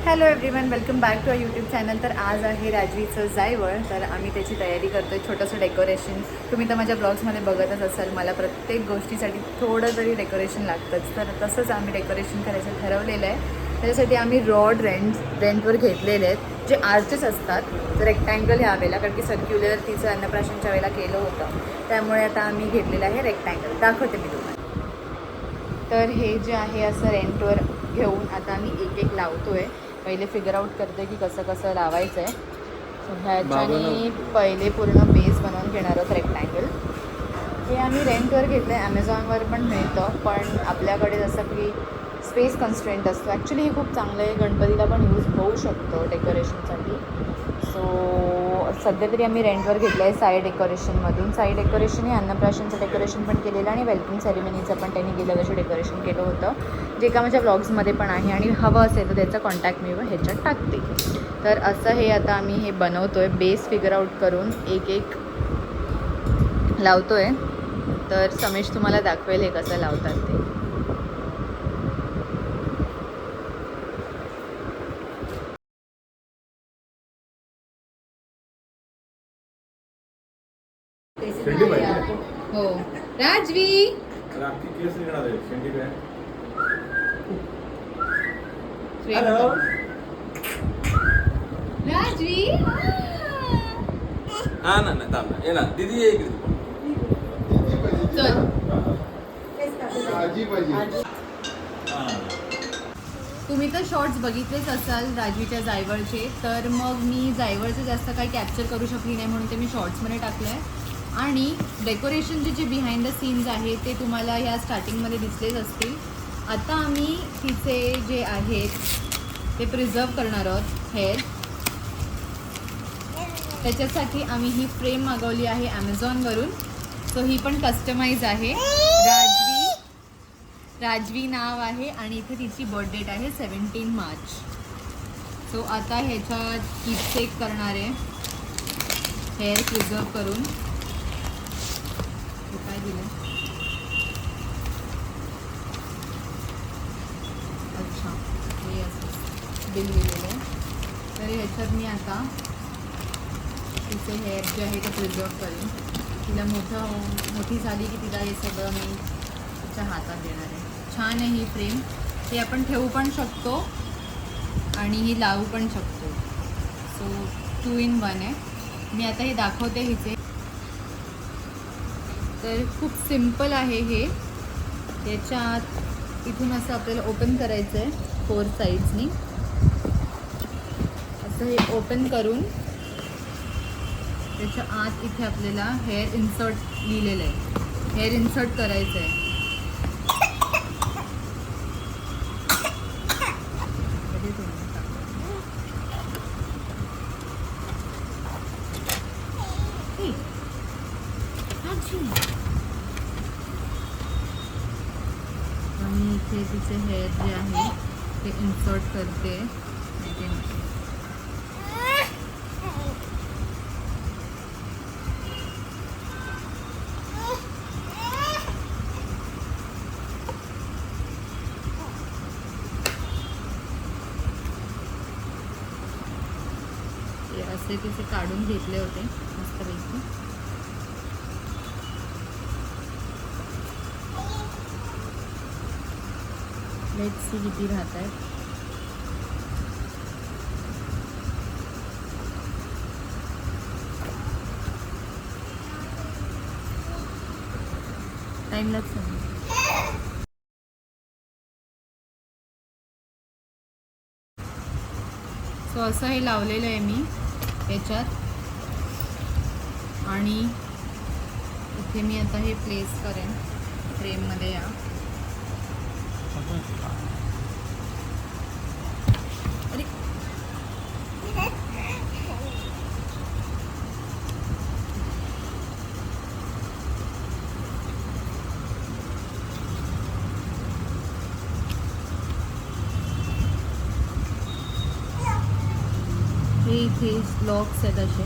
Hello everyone, welcome back to a YouTube channel. तर आज आहे राजवीचं जायवळ. तर आम्ही त्याची तयारी करतो आहे. छोटंसं डेकोरेशन तुम्ही तर माझ्या ब्लॉग्समध्ये बघतच असाल. मला प्रत्येक गोष्टीसाठी थोडं तरी डेकोरेशन लागतंच. तर तसंच आम्ही डेकोरेशन करायचं ठरवलेलं आहे. त्याच्यासाठी आम्ही रॉड रेंटवर घेतलेले आहेत, जे आर्चेस असतात रेक्टँगल ह्या वेळेला, कारण की सर्क्युलर तिचं अन्नप्राशनच्या वेळेला केलं होतं. त्यामुळे आता आम्ही घेतलेलं आहे रेक्टँगल. दाखवते मी तुम्हाला. तर हे जे आहे असं रेंटवर घेऊन आता आम्ही एक एक लावतो आहे. पहिले फिगर आउट करते की कसं कसं लावायचं आहे. सो ह्याच्याने पहिले पूर्ण बेस बनवून घेणार आहोत रेक्टँगल. हे आम्ही रेंटवर घेतलं आहे. ॲमेझॉनवर पण मिळतं, पण आपल्याकडे जसं की स्पेस कन्स्ट्रेंट असतो. ॲक्च्युली हे खूप चांगलं आहे, गणपतीला पण यूज होऊ शकतो डेकोरेशनसाठी. सो सध्या तरी आम्ही रेंटवर घेतलं आहे साई डेकोरेशनमधून. साई डेकोरेशन हे अन्नप्राशनचं डेकोरेशन पण केलेलं आणि वेलकम सेरेमनीचं पण त्यांनी गेल्या वर्षी डेकोरेशन केलं होतं, जे का माझ्या ब्लॉग्समध्ये पण आहे. आणि हवं असेल तर त्याचा कॉन्टॅक्ट मी ह्याच्यात टाकते. तर असं हे आता आम्ही हे बनवतो आहे. बेस फिगर आउट करून एक एक लावतो आहे. तर समेश तुम्हाला दाखवेल हे कसं लावतात ते. हो राजवी राजवी हा ना ना थांब ना ये ना दीदी ये इकडे चल. तुम्ही तर शॉर्ट्स बघितलेच असाल राजवीच्या जायवळचे. तर मग मी जायवळचं जास्त काही कॅप्चर करू शकली नाही, म्हणून ते मी शॉर्ट्समध्ये टाकलं आहे. आणि डेकोरेशनचे जे बिहाइंड द सीन्स आहे ते तुम्हाला ह्या स्टार्टिंगमध्ये दिसलेच असतील. आता आम्ही तिचे जे आहेत ते प्रिझर्व करणार आहोत हेअर. त्याच्यासाठी आम्ही ही फ्रेम मागवली आहे ॲमेझॉनवरून. सो ही पण कस्टमाइज आहे. राजवी नाव आहे आणि इथे तिची बर्थ डेट आहे 17 मार्च. सो आता ह्याच्यात कीपसेक करणार आहे हेअर प्रिझर्व करून. हे काय दिलं? अच्छा, हे असं बिल दिलेलं आहे. तर ह्याच्यात मी आता तिचे हेअर जे आहे ते प्रिझर्व करेन. तिला मोठी झाली की तिला हे सगळं मी तिच्या हातात देणार आहे. छान आहे ही फ्रेम. हे आपण ठेवू पण शकतो आणि ही लावू पण शकतो. सो 2 in 1 आहे. मी आता हे दाखवते हिचे. तर खूप सिम्पल आहे हे. याच्यात इथून असं आपल्याला ओपन करायचं आहे 4 साईड्सनी. असं हे ओपन करून त्याच्या आत इथे आपल्याला हेअर इन्सर्ट लिहिलेलं आहे. हेअर इन्सर्ट करायचं आहे. आणि इथे तिचे हेअर जे आहे ते इन्सर्ट करते. असे तिचे काढून घेतले होते मस्तपैकी. लेट्स सी किती राहत आहेत. टाइम लागतो. सो असं हे लावलेलं आहे मी याच्यात. आणि इथे मी आता हे प्लेस करेन फ्रेममध्ये. या अरे हे इथे लॉक्स आहेत असे.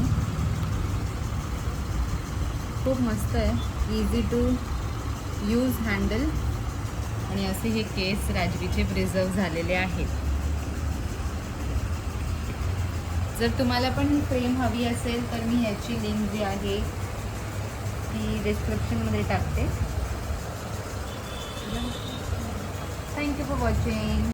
खूप मस्त आहे. Easy to use handle. आणि असे हे केस राजवीचे प्रिझर्व झालेले आहेत. जर तुम्हाला पण ही फ्रेम हवी असेल तर मी ह्याची लिंक जी आहे ती डिस्क्रिप्शनमध्ये टाकते. Thank you for watching.